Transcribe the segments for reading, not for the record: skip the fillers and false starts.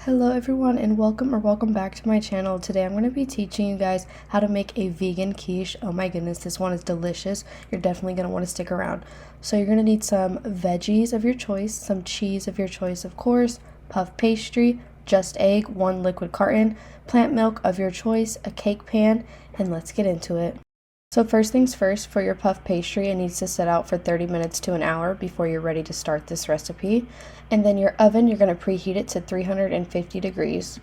Hello everyone and welcome back to my channel. Today I'm going to be teaching you guys how to make a vegan quiche. Oh my goodness, this one is delicious. You're definitely going to want to stick around. So you're going to need some veggies of your choice, some cheese of your choice of course, puff pastry, just egg, 1 liquid carton, plant milk of your choice, a cake pan, and let's get into it. So first things first, for your puff pastry, it needs to sit out for 30 minutes to an hour before you're ready to start this recipe. And then your oven, you're going to preheat it to 350 degrees.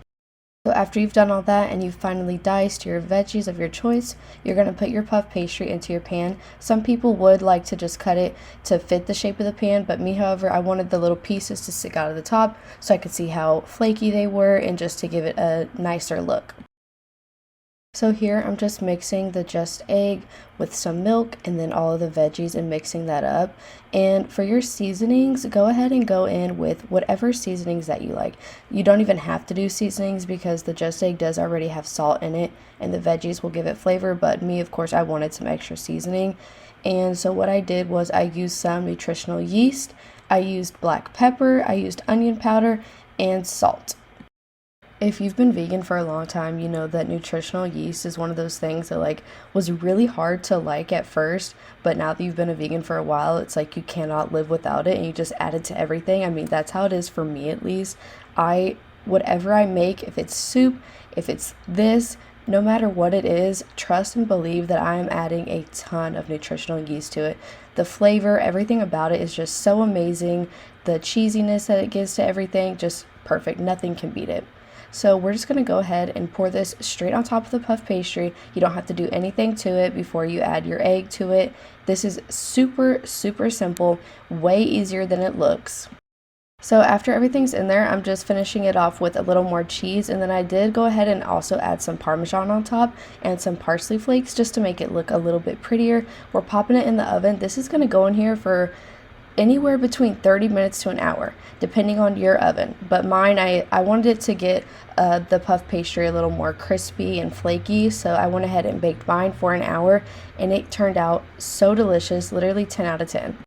So after you've done all that and you've finally diced your veggies of your choice, you're going to put your puff pastry into your pan. Some people would like to just cut it to fit the shape of the pan, but me, however, I wanted the little pieces to stick out of the top so I could see how flaky they were and just to give it a nicer look. So here I'm just mixing the just egg with some milk and then all of the veggies and mixing that up. And for your seasonings, go ahead and go in with whatever seasonings that you like. You don't even have to do seasonings because the just egg does already have salt in it and the veggies will give it flavor, but me, of course, I wanted some extra seasoning. And so what I did was I used some nutritional yeast, I used black pepper, I used onion powder, and salt. If you've been vegan for a long time, you know that nutritional yeast is one of those things that was really hard to like at first, but now that you've been a vegan for a while, it's like you cannot live without it and you just add it to everything. I mean, that's how it is for me at least. Whatever I make, if it's soup, if it's this, no matter what it is, trust and believe that I am adding a ton of nutritional yeast to it. The flavor, everything about it is just so amazing. The cheesiness that it gives to everything, just perfect. Nothing can beat it. So we're just going to go ahead and pour this straight on top of the puff pastry. You don't have to do anything to it before you add your egg to it. This is super simple, way easier than it looks. So after everything's in there, I'm just finishing it off with a little more cheese, and then I did go ahead and also add some Parmesan on top and some parsley flakes just to make it look a little bit prettier. We're popping it in the oven. This is going to go in here for anywhere between 30 minutes to an hour, depending on your oven. But mine, I wanted it to get the puff pastry a little more crispy and flaky, so I went ahead and baked mine for an hour, and it turned out so delicious, literally 10 out of 10.